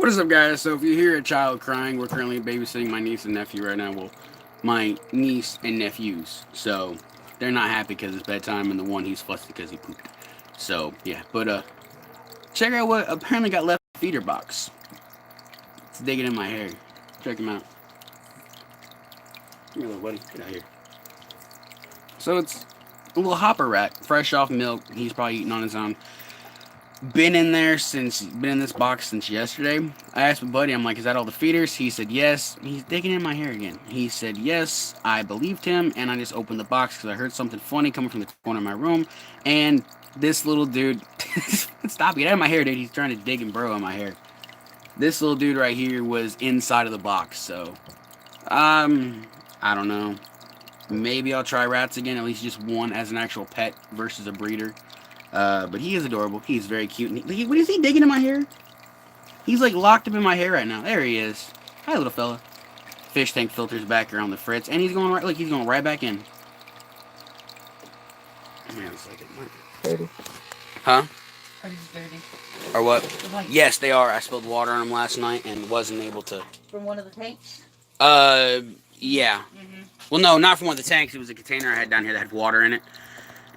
What is up, guys? So if you hear a child crying, we're currently babysitting my niece and nephew right now. Well, my niece and nephews. So they're not happy because it's bedtime, and the one he's fussed because he pooped. So yeah, but check out what apparently got left in the feeder box. It's digging in my hair. Check him out. Come here, little buddy. Get out here. So it's a little hopper rat, fresh off milk. He's probably eating on his own. Been in this box since yesterday. I asked my buddy, I'm like, is that all the feeders? He said yes. He's digging in my hair again. He said yes. I believed him, and I just opened the box because I heard something funny coming from the corner of my room, and this little dude, stop, get out of my hair, dude. He's trying to dig and burrow in my hair. This little dude right here was inside of the box, so I don't know. Maybe I'll try rats again, at least just one as an actual pet versus a breeder. But he is adorable. He's very cute. And what is he digging in my hair? He's like locked up in my hair right now. There he is. Hi, little fella. Fish tank filters back around the fritz, and he's going right. Look, he's going right back in. Man, it's like Dirty. huh? Are these dirty? Or what? Yes, they are. I spilled water on them last night and wasn't able to. From one of the tanks? Yeah. Mm-hmm. Well, no, not from one of the tanks. It was a container I had down here that had water in it.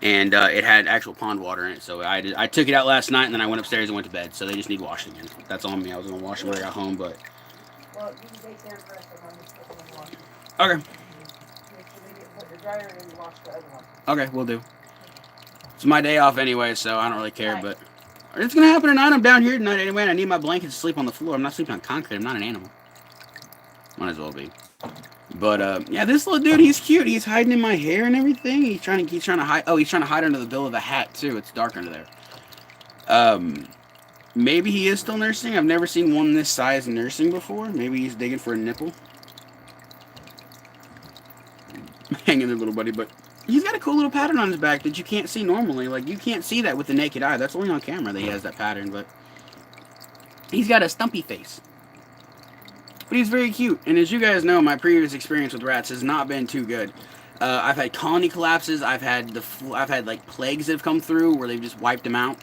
And it had actual pond water in it, so I took it out last night, and then I went upstairs and went to bed. So they just need washing again. That's on me. I was gonna wash them when I got home, but Well, you can take care of the rest of them. Just put them in the washer. okay, Make sure they get put in the dryer and you wash the other one. okay, we'll do. It's my day off anyway, so I don't really care. But it's gonna happen tonight. I'm down here tonight anyway, and I need my blanket to sleep on the floor. I'm not sleeping on concrete. I'm not an animal. Might as well be. But yeah, this little dude, he's cute. He's hiding in my hair and everything. He's trying to hide. Oh, he's trying to hide under the bill of the hat too. It's dark under there. Maybe he is still nursing. I've never seen one this size nursing before. Maybe he's digging for a nipple. Hang in there, little buddy. But he's got a cool little pattern on his back that you can't see normally. Like, you can't see that with the naked eye. That's only on camera that he has that pattern. But he's got a stumpy face. But he's very cute, and as you guys know, my previous experience with rats has not been too good. I've had colony collapses. I've had like plagues that have come through where they've just wiped them out.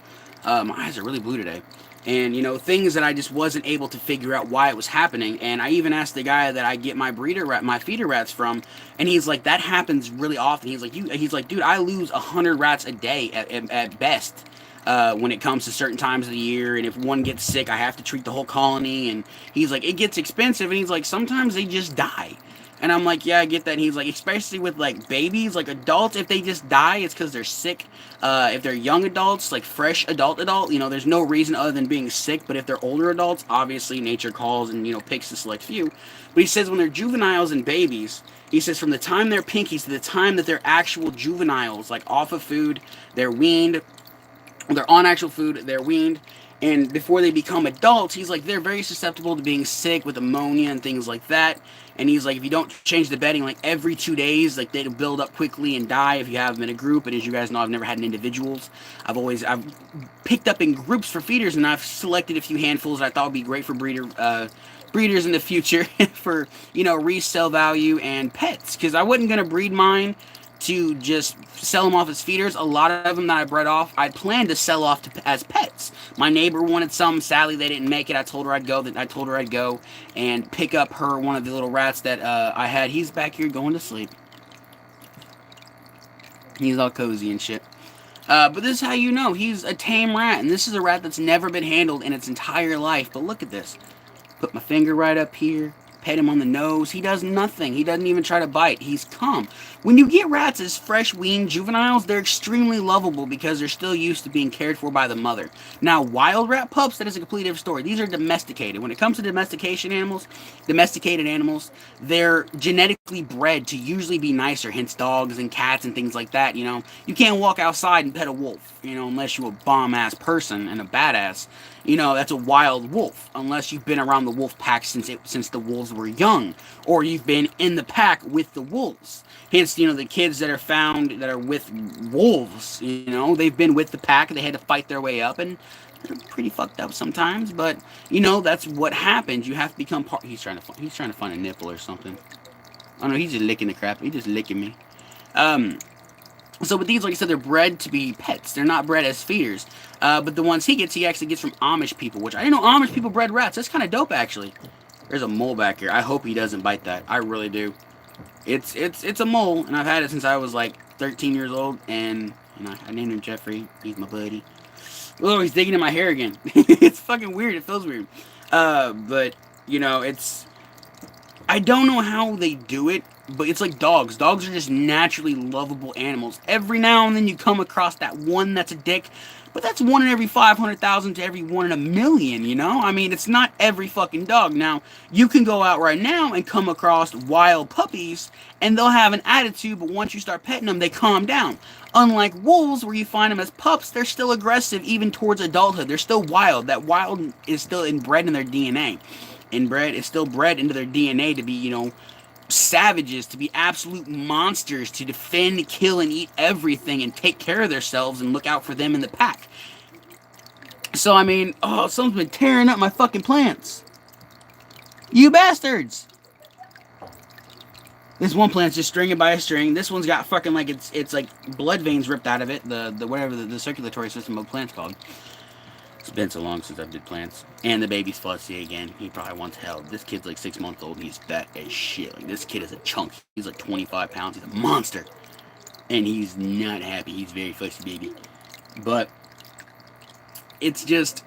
My eyes are really blue today, and you know, things that I just wasn't able to figure out why it was happening. And I even asked the guy that I get my feeder rats from, and he's like, that happens really often. He's like, dude, I lose 100 rats a day at best. When it comes to certain times of the year, and if one gets sick, I have to treat the whole colony, and he's like, it gets expensive, and he's like, sometimes they just die, and I'm like, yeah, I get that, and he's like, especially with, like, babies, like, adults, if they just die, it's because they're sick. If they're young adults, like, fresh adult, you know, there's no reason other than being sick, but if they're older adults, obviously, nature calls and, you know, picks a select few, but he says when they're juveniles and babies, he says from the time they're pinkies to the time that they're actual juveniles, like, off of food, they're weaned, they're on actual food, they're weaned, and before they become adults, he's like, they're very susceptible to being sick with ammonia and things like that. And he's like, if you don't change the bedding like every 2 days, like, they'll build up quickly and die if you have them in a group. And as you guys know, I've never had an individuals. I've picked up in groups for feeders, and I've selected a few handfuls that I thought would be great for breeders in the future for, you know, resale value and pets, because I wasn't gonna breed mine to just sell them off as feeders. A lot of them that I bred off, I planned to sell off as pets. My neighbor wanted some. Sadly, they didn't make it. I told her I'd go and pick up one of the little rats that I had. He's back here going to sleep. He's all cozy and shit. But this is how you know he's a tame rat, and this is a rat that's never been handled in its entire life. But look at this. Put my finger right up here. Pet him on the nose. He does nothing. He doesn't even try to bite. He's calm. When you get rats as fresh weaned juveniles, they're extremely lovable because they're still used to being cared for by the mother. Now, wild rat pups, that is a completely different story. These are domesticated. When it comes to domesticated animals, they're genetically bred to usually be nicer, hence dogs and cats and things like that, you know. You can't walk outside and pet a wolf, you know, unless you're a bomb-ass person and a badass. You know, that's a wild wolf, unless you've been around the wolf pack since the wolves were young, or you've been in the pack with the wolves. Hence, you know, the kids that are found that are with wolves, you know, they've been with the pack, they had to fight their way up, and they're pretty fucked up sometimes, but, you know, that's what happens. You have to become part. He's trying to find a nipple or something. Oh no, he's just licking the crap. He's just licking me. So with these, like I said, they're bred to be pets. They're not bred as feeders. But the ones he actually gets from Amish people, which I didn't know Amish people bred rats. That's kind of dope, actually. There's a mole back here. I hope he doesn't bite that. I really do. It's a mole, and I've had it since I was like 13 years old, and you know, I named him Jeffrey. He's my buddy. Oh, he's digging in my hair again. It's fucking weird. It feels weird. But you know, I don't know how they do it, but it's like dogs. Dogs are just naturally lovable animals. Every now and then you come across that one that's a dick, but that's one in every 500,000 to every one in a million, you know? I mean, it's not every fucking dog. Now, you can go out right now and come across wild puppies, and they'll have an attitude, but once you start petting them, they calm down. Unlike wolves, where you find them as pups, they're still aggressive even towards adulthood. They're still wild. That wild is still inbred in their DNA. Inbred is still bred into their DNA to be, you know, savages, to be absolute monsters, to defend, kill, and eat everything and take care of themselves and look out for them in the pack. So, I mean, oh, someone's been tearing up my fucking plants. You bastards! This one plant's just stringing by a string. This one's got fucking like it's like blood veins ripped out of it. The whatever the circulatory system of the plant's called. It's been so long since I did plants. And the baby's fussy again. He probably wants help. This kid's like 6 months old and he's fat as shit. Like, this kid is a chunk. He's like 25 pounds. He's a monster. And he's not happy. He's very fussy baby. But it's just,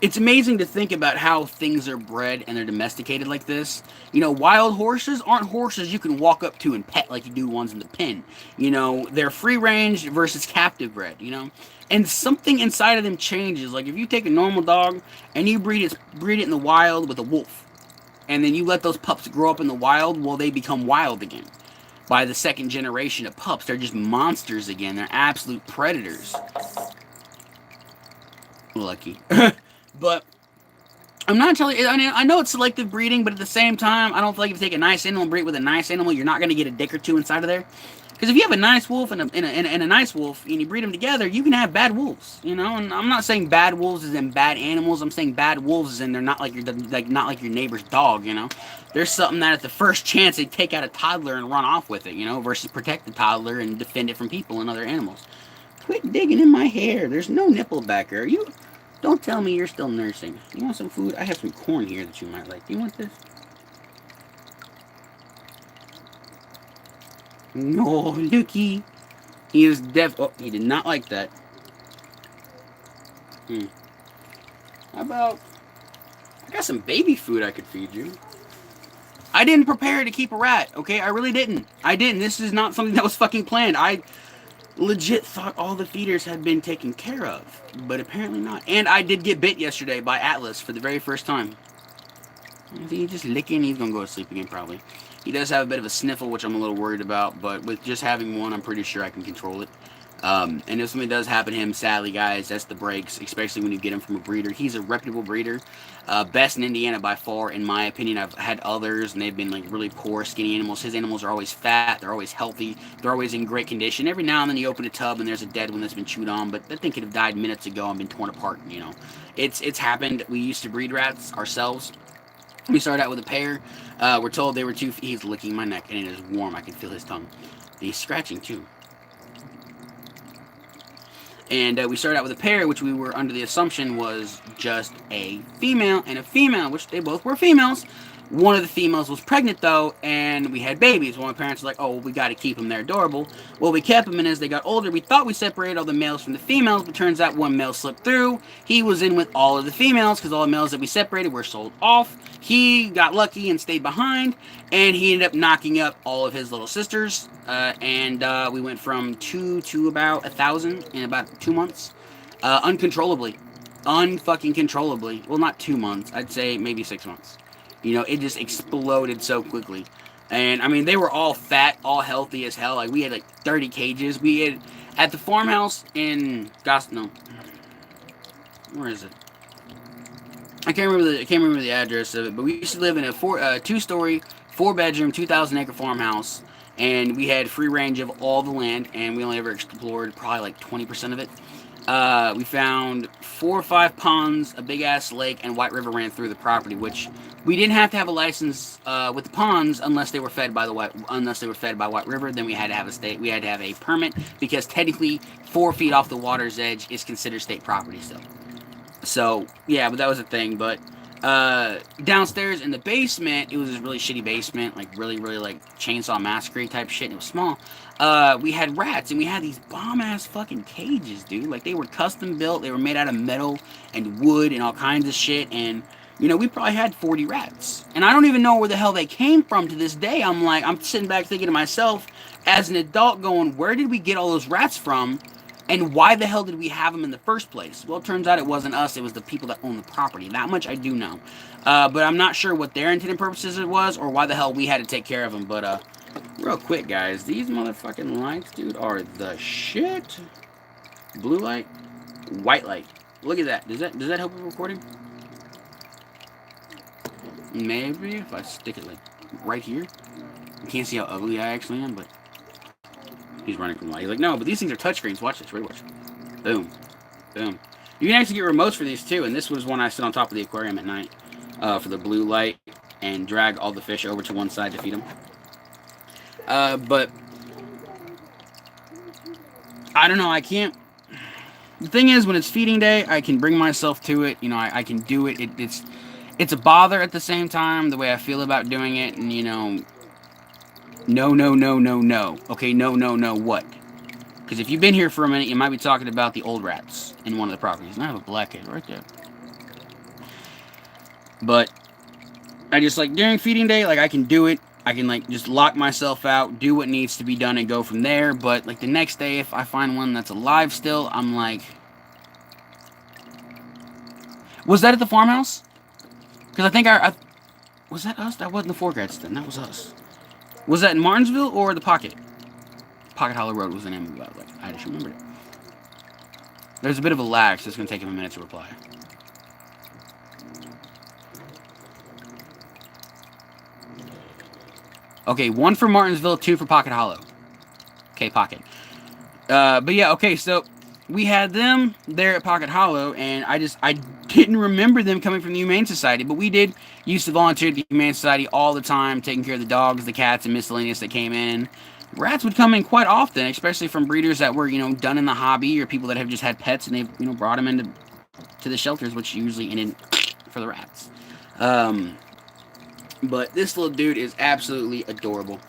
it's amazing to think about how things are bred and they're domesticated like this. You know, wild horses aren't horses you can walk up to and pet like you do ones in the pen. You know, they're free range versus captive bred, you know? And something inside of them changes. Like, if you take a normal dog and you breed it in the wild with a wolf, and then you let those pups grow up in the wild, well, they become wild again. By the second generation of pups, they're just monsters again. They're absolute predators. Lucky. But I'm not telling you, I mean, I know it's selective breeding, but at the same time, I don't feel like if you take a nice animal and breed it with a nice animal, you're not going to get a dick or two inside of there. Because if you have a nice wolf and a nice wolf, and you breed them together, you can have bad wolves, you know? And I'm not saying bad wolves as in bad animals. I'm saying bad wolves as in they're not like your neighbor's dog, you know? There's something that at the first chance they take out a toddler and run off with it, you know, versus protect the toddler and defend it from people and other animals. Quit digging in my hair. There's no nipple back there. You don't tell me you're still nursing. You want some food? I have some corn here that you might like. Do you want this? No, Lukey. He is oh, he did not like that. How about, I got some baby food I could feed you. I didn't prepare to keep a rat, okay? I really didn't. I didn't. This is not something that was fucking planned. I legit thought all the feeders had been taken care of, but apparently not. And I did get bit yesterday by Atlas for the very first time. He's just licking. He's gonna go to sleep again probably. He does have a bit of a sniffle, which I'm a little worried about, but with just having one, I'm pretty sure I can control it. And if something does happen to him, sadly, guys, that's the breaks, especially when you get him from a breeder. He's a reputable breeder. Best in Indiana by far, in my opinion. I've had others, and they've been like really poor, skinny animals. His animals are always fat. They're always healthy. They're always in great condition. Every now and then you open a tub, and there's a dead one that's been chewed on, but that thing could have died minutes ago and been torn apart, you know. It's happened. We used to breed rats ourselves. We started out with a pair. We're told they were too... He's licking my neck, and it is warm. I can feel his tongue. And he's scratching, too. And we started out with a pair, which we were under the assumption was just a female and a female, which they both were females. One of the females was pregnant, though, and we had babies. Well, my parents were like, oh, well, we got to keep them. They're adorable. Well, we kept them, and as they got older, we thought we separated all the males from the females, but turns out one male slipped through. He was in with all of the females, because all the males that we separated were sold off. He got lucky and stayed behind, and he ended up knocking up all of his little sisters, and we went from 2 to about 1,000 in about 2 months, uncontrollably. Unfucking controllably. Well, not 2 months. I'd say maybe 6 months. You know, it just exploded so quickly. And, I mean, they were all fat, all healthy as hell. Like, we had, like, 30 cages. We had, at the farmhouse in, no. Where is it? I can't remember the address of it, but we used to live in a 2-story, 4-bedroom, 2,000-acre farmhouse. And we had free range of all the land, and we only ever explored probably, like, 20% of it. We found 4 or 5 ponds, a big ass lake, and White River ran through the property, which we didn't have to have a license with the ponds unless they were fed by White River. Then we had to have a permit because technically 4 feet off the water's edge is considered state property still. So yeah, but that was a thing. But downstairs in the basement, it was this really shitty basement, like really like Chainsaw Massacre type shit, and it was small. We had rats, and we had these bomb-ass fucking cages, dude. Like, they were custom built, they were made out of metal and wood and all kinds of shit, and, you know, we probably had 40 rats. And I don't even know where the hell they came from to this day. I'm sitting back thinking to myself, as an adult going, where did we get all those rats from? And why the hell did we have them in the first place? Well, it turns out it wasn't us, it was the people that own the property. That much I do know. But I'm not sure what their intended purposes it was, or why the hell we had to take care of them. But, real quick, guys, these motherfucking lights, dude, are the shit. Blue light, white light. Look at that. Does that help with recording? Maybe if I stick it, like, right here. You can't see how ugly I actually am, but... He's running from light. He's like, no, but these things are touchscreens. Watch this. Ready, watch. Boom. Boom. You can actually get remotes for these, too. And this was one I sit on top of the aquarium at night for the blue light and drag all the fish over to one side to feed them. But I don't know. I can't. The thing is, when it's feeding day, I can bring myself to it. You know, I can do it. It's a bother at the same time, the way I feel about doing it. And, you know... No. Okay, no, what? Because if you've been here for a minute, you might be talking about the old rats in one of the properties. And I have a blackhead right there. But, I just, like, during feeding day, like, I can do it. I can, like, just lock myself out, do what needs to be done, and go from there. But, like, the next day, if I find one that's alive still, I'm like... Was that at the farmhouse? Because I think was that us? That wasn't the Foregrats then. That was us. Was that in Martinsville or the Pocket? Pocket Hollow Road was the name of it. Like, I just remembered it. There's a bit of a lag, so it's going to take him a minute to reply. Okay, 1 for Martinsville, 2 for Pocket Hollow. Okay, Pocket. But yeah, okay, so we had them there at Pocket Hollow, and I didn't remember them coming from the Humane Society, but we did used to volunteer at the Humane Society all the time, taking care of the dogs, the cats, and miscellaneous that came in. Rats would come in quite often, especially from breeders that were, you know, done in the hobby, or people that have just had pets and they've, you know, brought them into the shelters, which usually ended for the rats. But this little dude is absolutely adorable.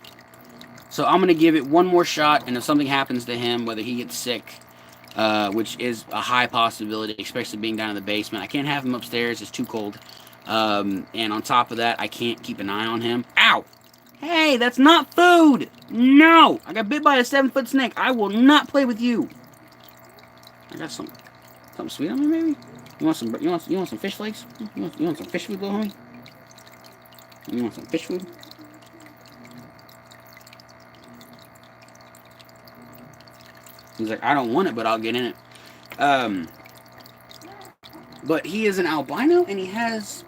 So I'm going to give it one more shot, and if something happens to him, whether he gets sick, which is a high possibility, especially being down in the basement. I can't have him upstairs. It's too cold. And on top of that, I can't keep an eye on him. Ow! Hey, that's not food! No! I got bit by a 7-foot snake. I will not play with you. I got something sweet on me, maybe? You want some fish flakes? You want some fish food, little homie? You want some fish food? He's like, I don't want it, but I'll get in it. But he is an albino, and he has...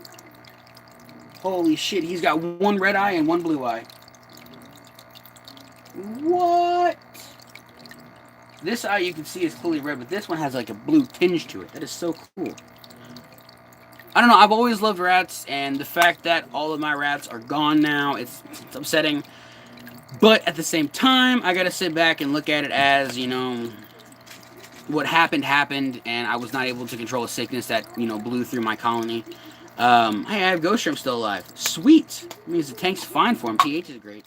Holy shit, he's got 1 red eye and 1 blue eye. What? This eye you can see is clearly red, but this one has like a blue tinge to it. That is so cool. I don't know, I've always loved rats, and the fact that all of my rats are gone now, it's upsetting. But at the same time, I gotta sit back and look at it as, you know, what happened, and I was not able to control a sickness that, you know, blew through my colony. Hey, I have Ghost Shrimp still alive. Sweet! That means the tank's fine for him. pH is great.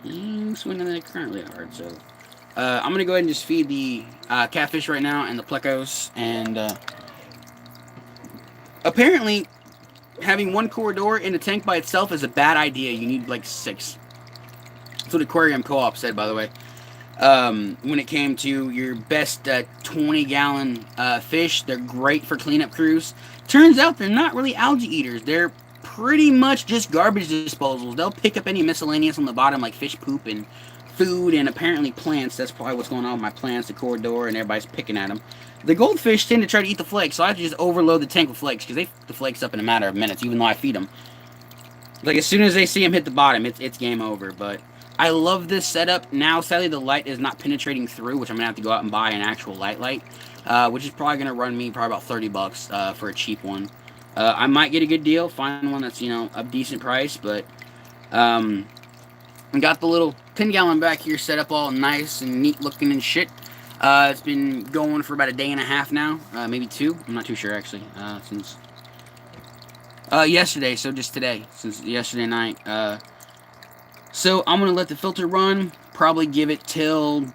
He's swimming in it currently hard, so... I'm gonna go ahead and just feed the catfish right now and the plecos, and apparently having 1 corridor in a tank by itself is a bad idea. You need like 6. That's what Aquarium Co-op said, by the way. When it came to your best 20-gallon fish, they're great for cleanup crews. Turns out they're not really algae eaters. They're pretty much just garbage disposals. They'll pick up any miscellaneous on the bottom, like fish poop and food and apparently plants. That's probably what's going on with my plants, the corridor, and everybody's picking at them. The goldfish tend to try to eat the flakes, so I have to just overload the tank with flakes, because they eat the flakes up in a matter of minutes, even though I feed them. Like, as soon as they see them hit the bottom, it's game over, but... I love this setup. Now, sadly, the light is not penetrating through, which I'm going to have to go out and buy an actual light. which is probably going to run me probably about $30 for a cheap one. I might get a good deal, find one that's, a decent price, but I got the little 10-gallon back here set up all nice and neat looking and shit. It's been going for about a day and a half now, maybe 2. I'm not too sure actually, since yesterday, so just today, since yesterday night. So I'm gonna let the filter run, probably give it till,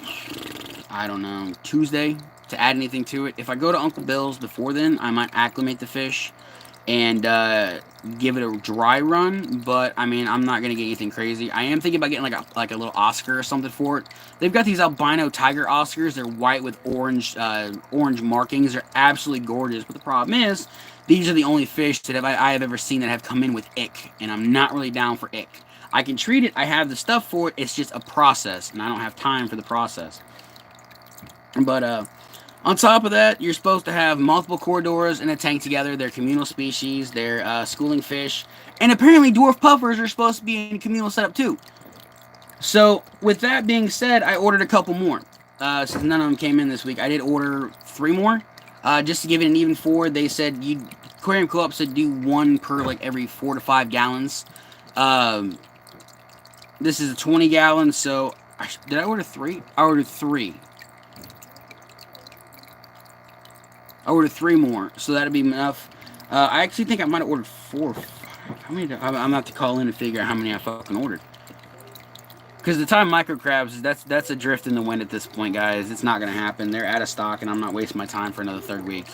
I don't know, Tuesday to add anything to it. If I go to Uncle Bill's before then, I might acclimate the fish and give it a dry run, but I mean, I'm not gonna get anything crazy. I am thinking about getting like a little Oscar or something for it. They've got these albino tiger Oscars. They're white with orange markings. They're absolutely gorgeous. But the problem is, these are the only fish that I have ever seen that have come in with ick, and I'm not really down for ick. I can treat it. I have the stuff for it. It's just a process, and I don't have time for the process. But on top of that, you're supposed to have multiple corridors in a tank together. They're communal species. They're schooling fish. And apparently dwarf puffers are supposed to be in a communal setup too. So, with that being said, I ordered a couple more. Since none of them came in this week, I did order 3 more. Just to give it an even 4, they said Aquarium Co-op said do 1 per like every 4 to 5 gallons. This is a 20 gallon, so did I order 3? I ordered 3. I ordered 3 more, so that'd be enough. I actually think I might have ordered 4 or 5. How many? I'm gonna have to call in and figure out how many I fucking ordered. Because the time micro crabs, that's a drift in the wind at this point, guys. It's not gonna happen. They're out of stock, and I'm not wasting my time for another 3rd week.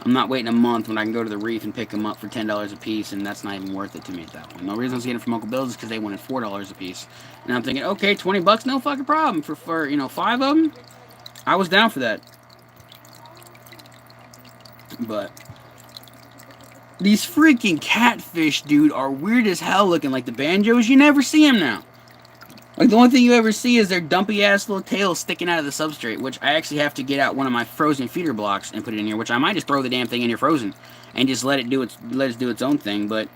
I'm not waiting a month when I can go to the reef and pick them up for $10 a piece, and that's not even worth it to me at that point. The reason I was getting it from Uncle Bill's is because they wanted $4 a piece, and I'm thinking, okay, $20, no fucking problem for 5 of them. I was down for that. But these freaking catfish, dude, are weird as hell looking. Like the banjos, you never see them now. Like the only thing you ever see is their dumpy ass little tails sticking out of the substrate, which I actually have to get out one of my frozen feeder blocks and put it in here, which I might just throw the damn thing in here frozen and just let it do its own thing. But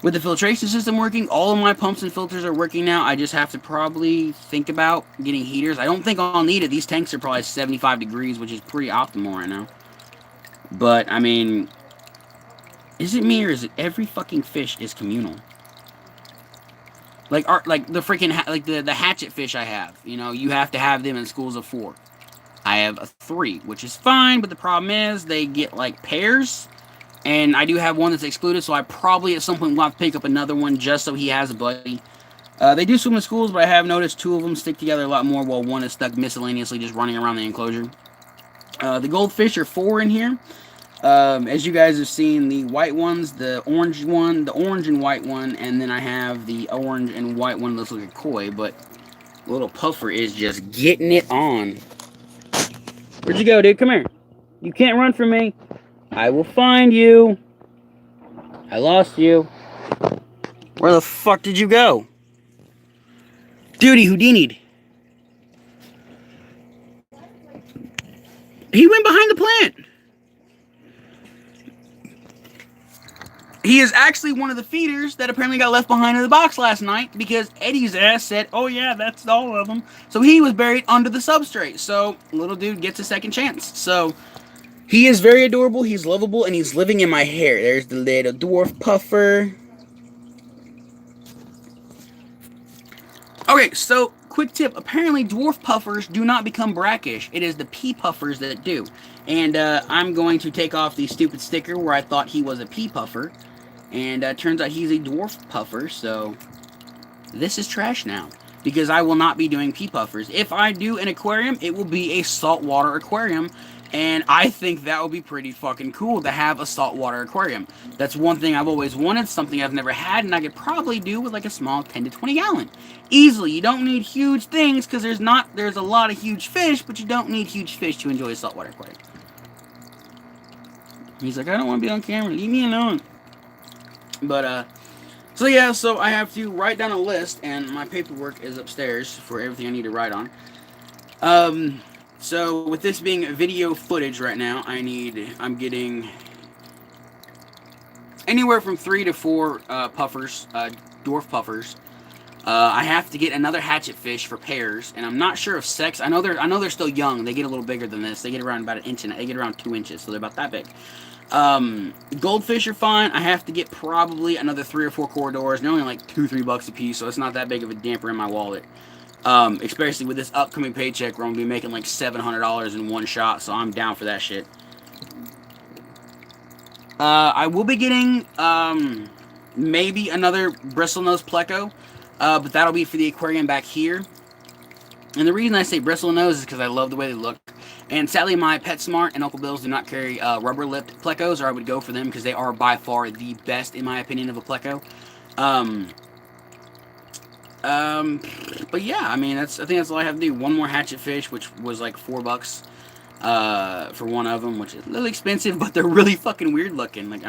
with the filtration system working, all of my pumps and filters are working now. I just have to probably think about getting heaters. I don't think I'll need it. These tanks are probably 75 degrees, which is pretty optimal right now. But I mean, is it me or is it every fucking fish is communal? Like the freaking the hatchet fish I have. You have to have them in schools of 4. I have a 3, which is fine, but the problem is they get like pairs, and I do have one that's excluded, so I probably at some point will have to pick up another one just so he has a buddy. They do swim in schools, but I have noticed 2 of them stick together a lot more, while one is stuck miscellaneously just running around the enclosure. The goldfish are 4 in here. As you guys have seen, the white ones, the orange one, the orange and white one, and then I have the orange and white one that looks like a koi, but little puffer is just getting it on. Where'd you go, dude? Come here. You can't run from me. I will find you. I lost you. Where the fuck did you go? Duty Houdini'd. He went behind the plant. He is actually one of the feeders that apparently got left behind in the box last night because Eddie's ass said, oh yeah, that's all of them. So he was buried under the substrate. So little dude gets a second chance. So he is very adorable, he's lovable, and he's living in my hair. There's the little dwarf puffer. Okay, so quick tip. Apparently dwarf puffers do not become brackish. It is the pea puffers that do. And I'm going to take off the stupid sticker where I thought he was a pea puffer. And turns out he's a dwarf puffer, so this is trash now. Because I will not be doing pea puffers. If I do an aquarium, it will be a saltwater aquarium. And I think that would be pretty fucking cool to have a saltwater aquarium. That's one thing I've always wanted, something I've never had, and I could probably do with like a small 10 to 20 gallon. Easily. You don't need huge things, because there's a lot of huge fish, but you don't need huge fish to enjoy a saltwater aquarium. He's like, I don't want to be on camera, leave me alone. But, so yeah, so I have to write down a list, and my paperwork is upstairs for everything I need to write on. So with this being video footage right now, I'm getting anywhere from 3 to 4 puffers, dwarf puffers. I have to get another hatchet fish for pairs, and I'm not sure if sex. I know they're still young. They get a little bigger than this. They get around about an inch, and they get around 2 inches, so they're about that big. Goldfish are fine. I have to get probably another 3 or 4 corridors. They're only like $2-3 a piece, so it's not that big of a damper in my wallet. Especially with this upcoming paycheck, where I'm gonna be making like $700 in one shot, so I'm down for that shit. I will be getting maybe another bristlenose pleco, but that'll be for the aquarium back here. And the reason I say bristlenose is because I love the way they look. And sadly, my PetSmart and Uncle Bill's do not carry rubber-lipped plecos, or I would go for them because they are by far the best, in my opinion, of a pleco. But yeah, I mean, I think that's all I have to do. One more hatchet fish, which was like $4 for one of them, which is a little expensive, but they're really fucking weird looking. Like,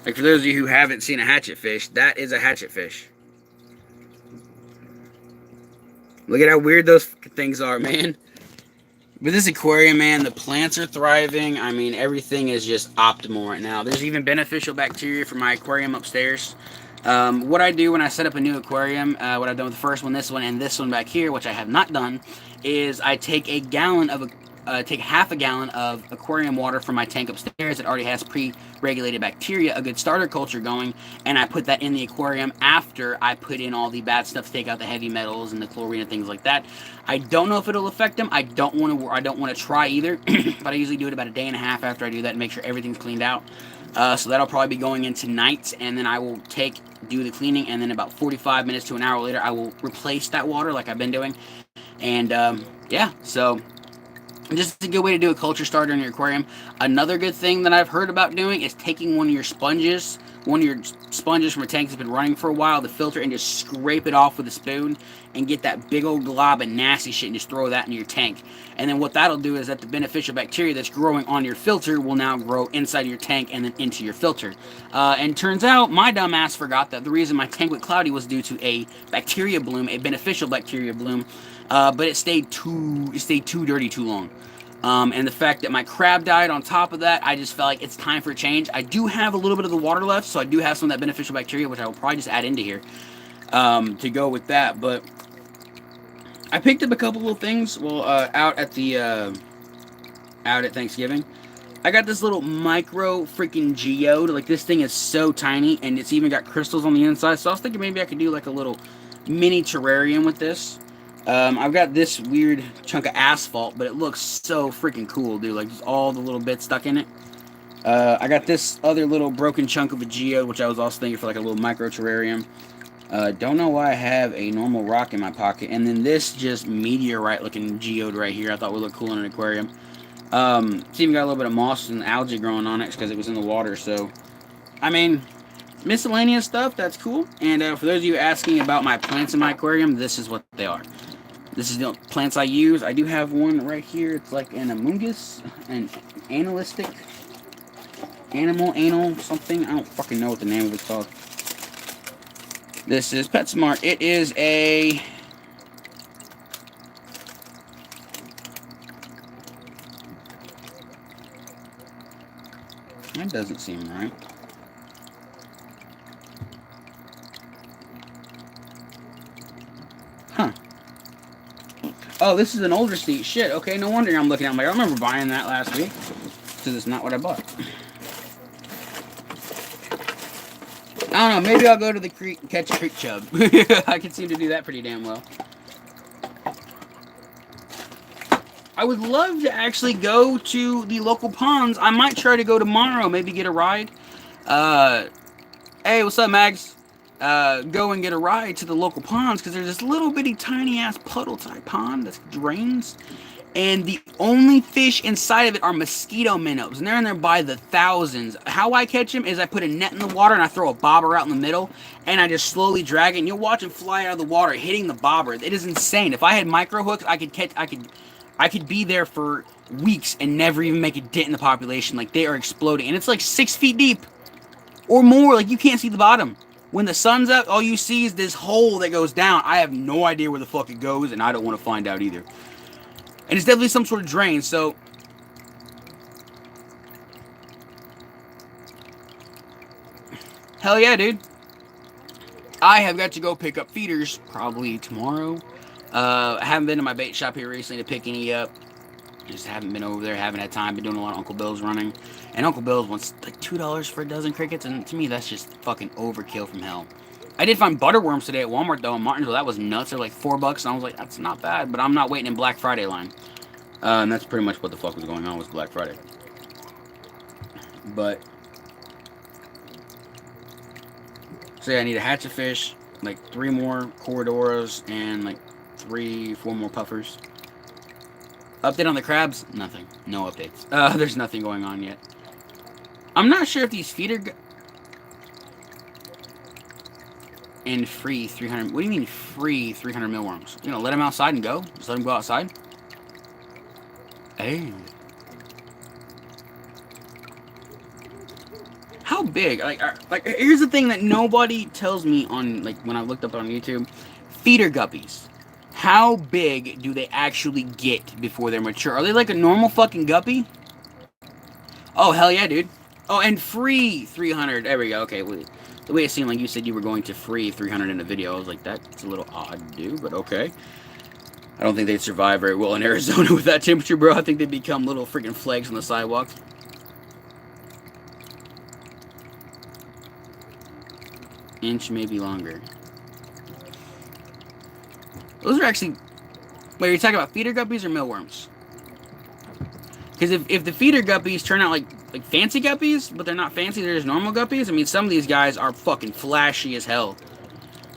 like for those of you who haven't seen a hatchet fish, that is a hatchet fish. Look at how weird those things are, man. But this aquarium, man, the plants are thriving. I mean, everything is just optimal right now. There's even beneficial bacteria for my aquarium upstairs. What I do when I set up a new aquarium, what I've done with the first one, this one, and this one back here, which I have not done, is I take half a gallon of aquarium water from my tank upstairs that already has pre-regulated bacteria, a good starter culture going, and I put that in the aquarium after I put in all the bad stuff to take out the heavy metals and the chlorine and things like that. I don't know if it'll affect them. I don't want to try either, but I usually do it about a day and a half after I do that and make sure everything's cleaned out. So that'll probably be going in tonight, and then I will do the cleaning, and then about 45 minutes to an hour later, I will replace that water like I've been doing. And yeah, so just a good way to do a culture starter in your aquarium. Another good thing that I've heard about doing is taking one of your sponges from a tank that's been running for a while, the filter, and just scrape it off with a spoon and get that big old glob of nasty shit and just throw that in your tank. And then what that'll do is that the beneficial bacteria that's growing on your filter will now grow inside your tank and then into your filter. And turns out my dumb ass forgot that the reason my tank went cloudy was due to a bacteria bloom, a beneficial bacteria bloom, but it stayed too dirty too long. And the fact that my crab died on top of that, I just felt like it's time for a change. I do have a little bit of the water left, so I do have some of that beneficial bacteria, which I will probably just add into here to go with that. But I picked up a couple little things out at Thanksgiving. I got this little micro freaking geode. Like, this thing is so tiny, and it's even got crystals on the inside. So I was thinking maybe I could do like a little mini terrarium with this. I've got this weird chunk of asphalt, but it looks so freaking cool, dude. Like, just all the little bits stuck in it. I got this other little broken chunk of a geode, which I was also thinking for like a little micro terrarium. Don't know why I have a normal rock in my pocket. And then this just meteorite-looking geode right here I thought would look cool in an aquarium. It's even got a little bit of moss and algae growing on it because it was in the water. So, I mean, miscellaneous stuff, that's cool. And for those of you asking about my plants in my aquarium, this is what they are. This is the plants I use. I do have one right here. It's like an amungus, an animalistic, anal something. I don't fucking know what the name of it's called. This is PetSmart. It is a... That doesn't seem right. Huh. Oh, this is an older seat. Shit, okay, no wonder I'm looking at it. I'm like, I remember buying that last week. Because it's not what I bought. I don't know, maybe I'll go to the creek and catch a creek chub. I can seem to do that pretty damn well. I would love to actually go to the local ponds. I might try to go tomorrow, maybe get a ride. Hey, what's up, Mags? Go and get a ride to the local ponds, because there's this little bitty tiny ass puddle type pond that drains, and the only fish inside of it are mosquito minnows, and they're in there by the thousands. How I catch them is I put a net in the water and I throw a bobber out in the middle, and I just slowly drag it, and you'll watch them fly out of the water hitting the bobber. It is insane. If I had micro hooks, I could be there for weeks and never even make a dent in the population. Like, they are exploding, and it's like 6 feet deep or more. Like, you can't see the bottom. When the sun's up, all you see is this hole that goes down. I have no idea where the fuck it goes, and I don't want to find out either. And it's definitely some sort of drain, so... Hell yeah, dude. I have got to go pick up feeders probably tomorrow. I haven't been to my bait shop here recently to pick any up. Just haven't been over there, haven't had time. Been doing a lot of Uncle Bill's running. And Uncle Bill's wants like $2 for a dozen crickets, and to me that's just fucking overkill from hell. I did find butterworms today at Walmart though in Martinsville. That was nuts. They're like $4, and I was like, that's not bad. But I'm not waiting in Black Friday line. And that's pretty much what the fuck was going on with Black Friday. But so yeah, I need a hatch of fish, like 3 more corridoras, and like 4 more puffers. Update on the crabs? Nothing. No updates. There's nothing going on yet. I'm not sure if these feeder... And free 300... What do you mean free 300 mealworms? You know, let them outside and go? Just let them go outside? Hey. How big? Like, here's the thing that nobody tells me on, like, when I looked up on YouTube. Feeder guppies. How big do they actually get before they're mature? Are they like a normal fucking guppy? Oh, hell yeah, dude. Oh, and free 300. There we go. Okay, the way it seemed like you said you were going to free 300 in a video, I was like, that's a little odd to do, but okay. I don't think they'd survive very well in Arizona with that temperature, bro. I think they'd become little freaking flakes on the sidewalks. Inch, maybe longer. Those are actually... Wait, are you talking about feeder guppies or mealworms? Because if the feeder guppies turn out like fancy guppies, but they're not fancy, they're just normal guppies, I mean, some of these guys are fucking flashy as hell.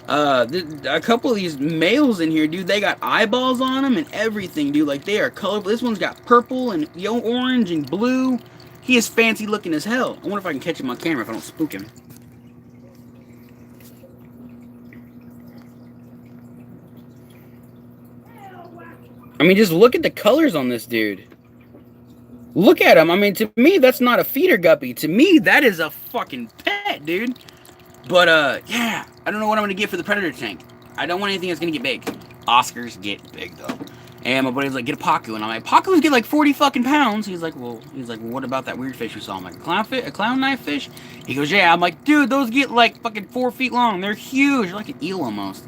A couple of these males in here, dude, they got eyeballs on them and everything, dude. Like, they are colorful. This one's got purple and orange and blue. He is fancy looking as hell. I wonder if I can catch him on camera if I don't spook him. I mean, just look at the colors on this dude. Look at him. I mean, to me, that's not a feeder guppy. To me, that is a fucking pet, dude. But, yeah. I don't know what I'm going to get for the predator tank. I don't want anything that's going to get big. Oscars get big, though. And my buddy's like, get a Pacu. And I'm like, Pacus get like 40 fucking pounds. He's like, well, what about that weird fish you saw? I'm like, a clown knife fish? He goes, yeah. I'm like, dude, those get like fucking 4 feet long. They're huge. They're like an eel almost.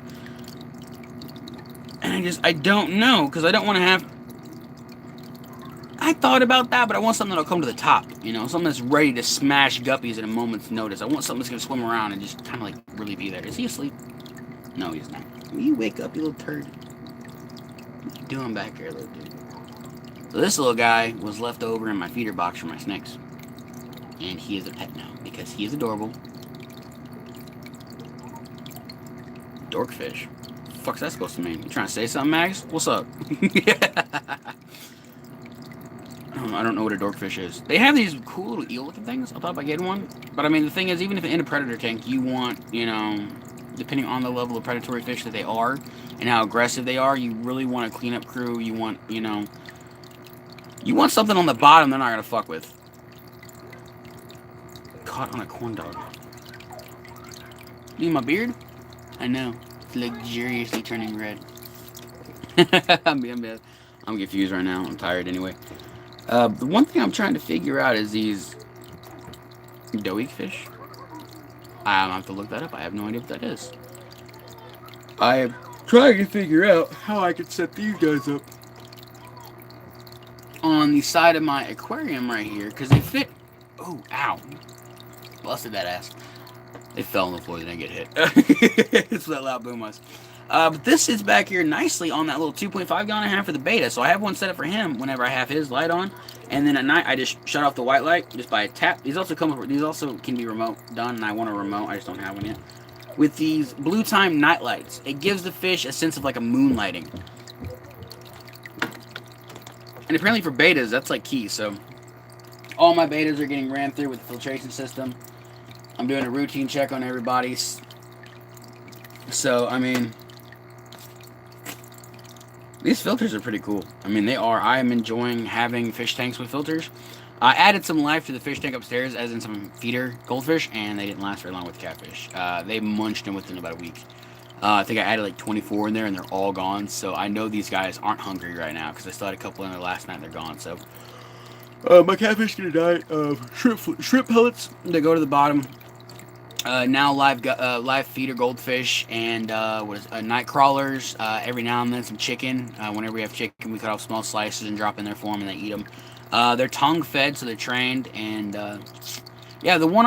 And I don't know, because I don't want to have... I thought about that, but I want something that'll come to the top, you know? Something that's ready to smash guppies at a moment's notice. I want something that's going to swim around and just kind of, like, really be there. Is he asleep? No, he's not. Will you wake up, you little turd? What you doing back here, little dude? So this little guy was left over in my feeder box for my snakes. And he is a pet now, because he is adorable. Dorkfish. Fuck's that supposed to mean? You trying to say something, Mags? What's up? I don't know what a dorkfish is. They have these cool little eel-looking things. I thought about getting one. But, I mean, the thing is, even if in a predator tank, you want, you know, depending on the level of predatory fish that they are and how aggressive they are, you really want a cleanup crew. You want, you know, you want something on the bottom they're not going to fuck with. Caught on a corn dog. You need my beard? I know. It's luxuriously turning red. I'm confused right now. I'm tired anyway. The one thing I'm trying to figure out is these doughy fish. I'll have to look that up. I have no idea what that is. I am trying to figure out how I could set these guys up on the side of my aquarium right here, because they fit... Oh, ow. Busted that ass. They fell on the floor, they didn't get hit. It's that loud boom was. But this sits back here nicely on that little 2.5 gallon I have for the beta. So I have one set up for him whenever I have his light on. And then at night, I just shut off the white light just by a tap. These also can be remote done, and I want a remote. I just don't have one yet. With these Blue Time night lights, it gives the fish a sense of like a moonlighting. And apparently for betas, that's like key. So all my betas are getting ran through with the filtration system. I'm doing a routine check on everybody's. So, I mean, these filters are pretty cool. I mean, they are. I am enjoying having fish tanks with filters. I added some life to the fish tank upstairs, as in some feeder goldfish, and they didn't last very long with catfish. They munched them within about a week. I think I added like 24 in there, and they're all gone. So I know these guys aren't hungry right now, because I still had a couple in there last night, and they're gone. So my catfish gonna die of shrimp pellets that go to the bottom. Now live feeder goldfish and night crawlers. Every now and then some chicken. Whenever we have chicken, we cut off small slices and drop in their form, and they eat them. They're tongue fed, so they're trained. And yeah, the one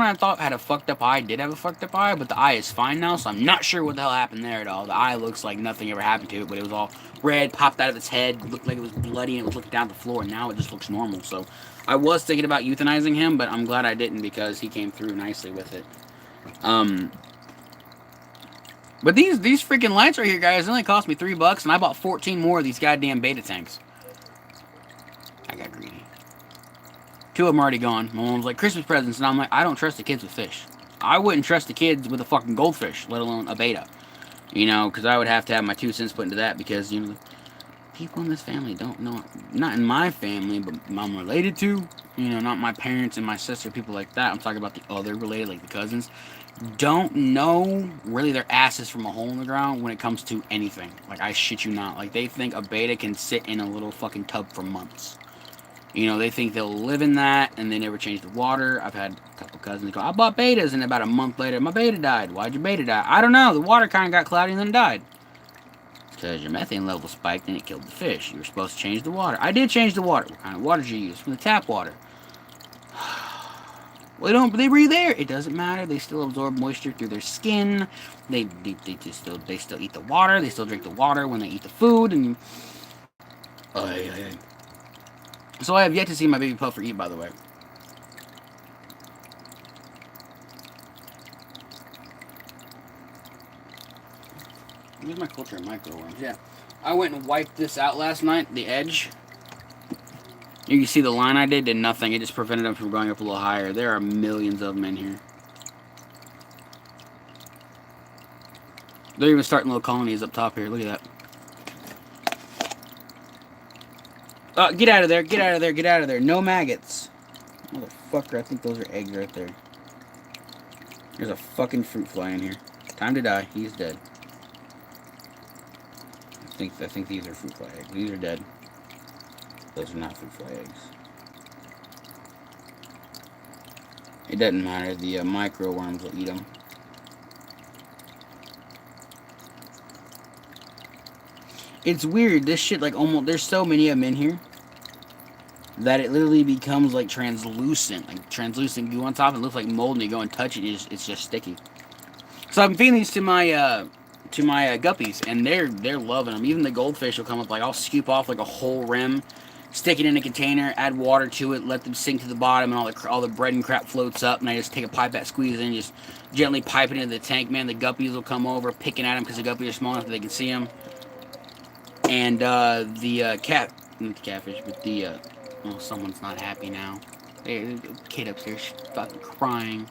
I thought had a fucked up eye did have a fucked up eye, but the eye is fine now. So I'm not sure what the hell happened there at all. The eye looks like nothing ever happened to it, but it was all red, popped out of its head, looked like it was bloody, and it was looking down at the floor. And now it just looks normal. So I was thinking about euthanizing him, but I'm glad I didn't because he came through nicely with it. But these freaking lights right here, guys, only cost me $3, and I bought 14 more of these goddamn beta tanks. I got greedy. 2 of them already gone. My mom was like, Christmas presents, and I'm like, I don't trust the kids with fish. I wouldn't trust the kids with a fucking goldfish, let alone a beta. You know, because I would have to have my 2 cents put into that because, you know, people in this family don't know, not in my family, but I'm related to, you know, not my parents and my sister, people like that. I'm talking about the other related, like the cousins, don't know really their asses from a hole in the ground when it comes to anything. Like, I shit you not. Like, they think a beta can sit in a little fucking tub for months. You know, they think they'll live in that, and they never change the water. I've had a couple cousins go, I bought betas, and about a month later, my beta died. Why'd your beta die? I don't know. The water kind of got cloudy and then died. Because your methane level spiked and it killed the fish. You were supposed to change the water. I did change the water. What kind of water did you use? From the tap water. Well, they breathe air. It doesn't matter. They still absorb moisture through their skin. They still eat the water. They still drink the water when they eat the food. And so I have yet to see my baby puffer eat, by the way. Where's my culture of microworms? Yeah. I went and wiped this out last night, the edge. You can see the line I did nothing. It just prevented them from going up a little higher. There are millions of them in here. They're even starting little colonies up top here. Look at that. Get out of there. Get out of there. Get out of there. No maggots. Motherfucker, I think those are eggs right there. There's a fucking fruit fly in here. Time to die. He's dead. I think these are fruit fly eggs. These are dead. Those are not fruit fly eggs. It doesn't matter. The micro worms will eat them. It's weird. This shit, like, almost, there's so many of them in here that it literally becomes like translucent goo on top. It looks like mold, and you go and touch it, it's just sticky. So I'm feeding these to my guppies, and they're loving them. Even the goldfish will come up. Like, I'll scoop off like a whole rim, stick it in a container, add water to it, let them sink to the bottom, and all the bread and crap floats up, and I just take a pipette, squeeze it in, just gently pipe it into the tank. Man, the guppies will come over, picking at them because the guppies are small enough that they can see them. And not the catfish, but oh, someone's not happy now. The kid upstairs fucking crying.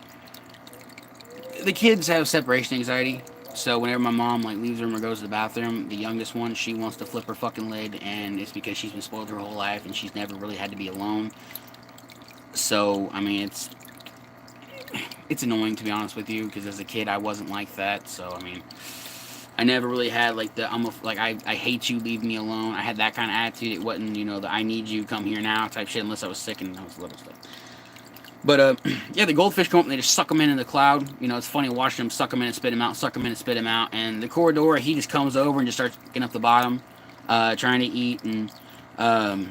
The kids have separation anxiety. So whenever my mom like leaves the room or goes to the bathroom, the youngest one, she wants to flip her fucking lid, and it's because she's been spoiled her whole life and she's never really had to be alone. So I mean, it's annoying, to be honest with you, because as a kid I wasn't like that. So I mean, I never really had like I hate you, leave me alone. I had that kind of attitude. It wasn't, you know, the I need you, come here now type shit, unless I was sick and I was little stuff. But, yeah, the goldfish come up and they just suck them in the cloud. You know, it's funny watching them suck them in and spit them out, suck them in and spit them out. And the corridor, he just comes over and just starts picking up the bottom, trying to eat. And I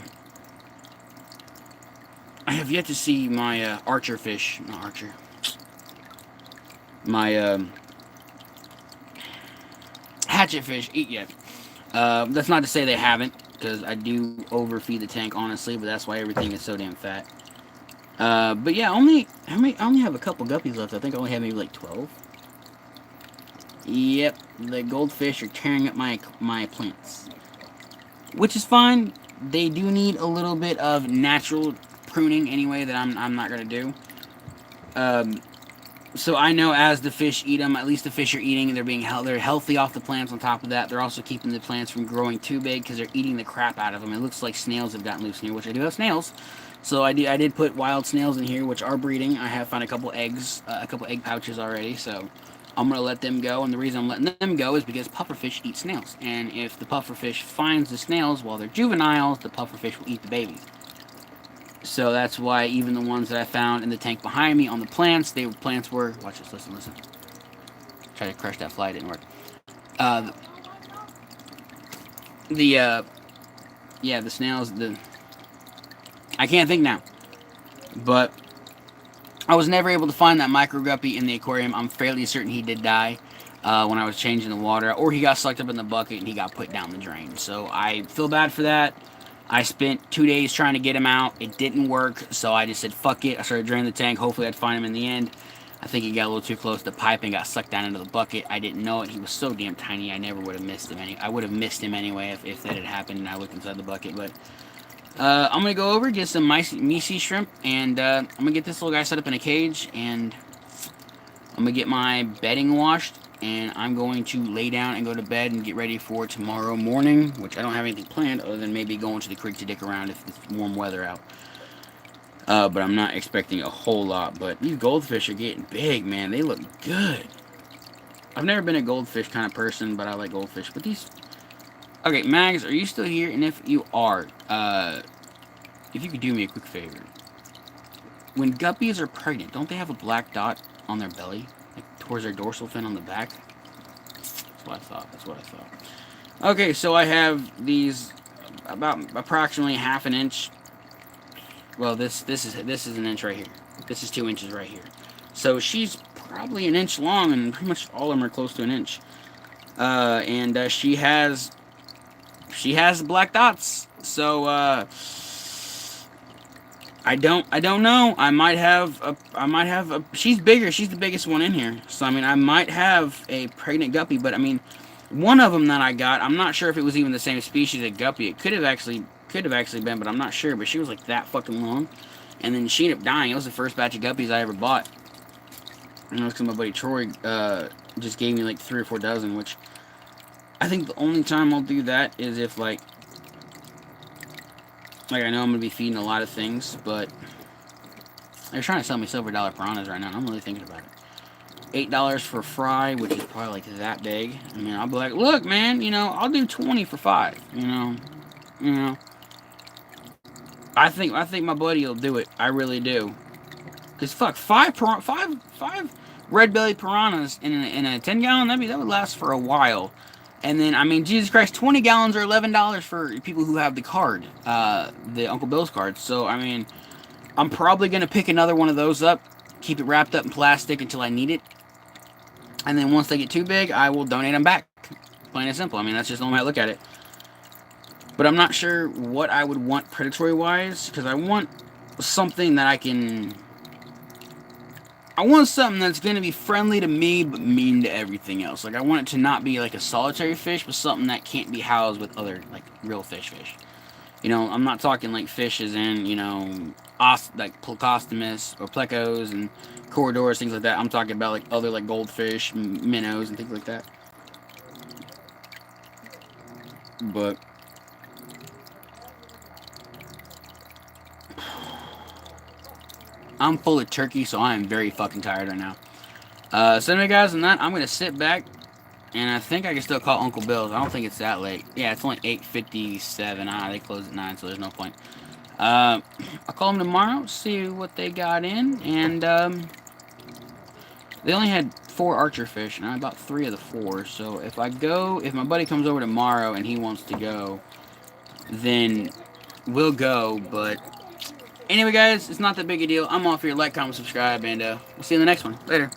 have yet to see my archer fish, not archer, my hatchet fish eat yet. That's not to say they haven't, because I do overfeed the tank, honestly, but that's why everything is so damn fat. But yeah, I only have a couple guppies left. I think I only have maybe like 12. Yep, the goldfish are tearing up my plants, which is fine. They do need a little bit of natural pruning anyway that I'm not gonna do. So I know as the fish eat them, at least the fish are eating, and they're healthy off the plants. On top of that, they're also keeping the plants from growing too big because they're eating the crap out of them. It looks like snails have gotten loose in here, which I do have snails. So I did put wild snails in here, which are breeding. I have found a couple eggs, a couple egg pouches already. So I'm gonna let them go, and the reason I'm letting them go is because pufferfish eat snails, and if the pufferfish finds the snails while they're juveniles, the pufferfish will eat the babies. So that's why even the ones that I found in the tank behind me on the plants, plants were. Watch this. Listen. Try to crush that fly. Didn't work. Yeah, the snails. I can't think now. But I was never able to find that micro guppy in the aquarium. I'm fairly certain he did die when I was changing the water, or he got sucked up in the bucket and he got put down the drain. So I feel bad for that. I spent 2 days trying to get him out. It didn't work, so I just said, fuck it. I started draining the tank. Hopefully I'd find him in the end. I think he got a little too close to the pipe and got sucked down into the bucket. I didn't know it. He was so damn tiny, I never would have missed him. I would have missed him anyway if that had happened and I looked inside the bucket. But I'm going to go over, get some Misi shrimp, and I'm going to get this little guy set up in a cage, and I'm going to get my bedding washed, and I'm going to lay down and go to bed and get ready for tomorrow morning, which I don't have anything planned other than maybe going to the creek to dick around if it's warm weather out. But I'm not expecting a whole lot. But these goldfish are getting big, man. They look good. I've never been a goldfish kind of person, but I like goldfish. But these... Okay, Mags, are you still here? And if you are, if you could do me a quick favor. When guppies are pregnant, don't they have a black dot on their belly? Like, towards their dorsal fin on the back? That's what I thought. Okay, so I have these about approximately half an inch. Well, this is an inch right here. This is 2 inches right here. So she's probably an inch long, and pretty much all of them are close to an inch. And she has black dots. So I don't know. I might have a. She's bigger. She's the biggest one in here. So I mean, I might have a pregnant guppy. But I mean, one of them that I got, I'm not sure if it was even the same species of guppy. It could have actually been, but I'm not sure. But she was like that fucking long, and then she ended up dying. It was the first batch of guppies I ever bought. And it was because my buddy Troy just gave me like 3 or 4 dozen, which I think the only time I'll do that is if like I know I'm gonna be feeding a lot of things, but they're trying to sell me silver dollar piranhas right now, and I'm really thinking about it. $8 for a fry, which is probably like that big. I mean, I'll be like, look, man, you know, I'll do 20 for 5. You know. I think my buddy will do it. I really do. Cause fuck, 5 red belly piranhas in a 10-gallon. That would last for a while. And then, I mean, Jesus Christ, 20 gallons are $11 for people who have the card, the Uncle Bill's card. So, I mean, I'm probably going to pick another one of those up, keep it wrapped up in plastic until I need it. And then once they get too big, I will donate them back. Plain and simple. I mean, that's just the only way I look at it. But I'm not sure what I would want predatory-wise, because I want something that I want something that's going to be friendly to me, but mean to everything else. Like, I want it to not be like a solitary fish, but something that can't be housed with other, like, real fish. You know, I'm not talking like fish as in, you know, like Plecostomus or plecos and corridors, things like that. I'm talking about, like, other, like, goldfish, minnows, and things like that. But I'm full of turkey, so I am very fucking tired right now. So anyway, guys, on that, I'm going to sit back, and I think I can still call Uncle Bill's. I don't think it's that late. Yeah, it's only 8:57. They close at 9, so there's no point. I'll call them tomorrow, see what they got in, and they only had 4 archer fish, and I bought 3 of the 4, so if my buddy comes over tomorrow and he wants to go, then we'll go, but anyway, guys, it's not that big a deal. I'm off here. Like, comment, subscribe, and we'll see you in the next one. Later.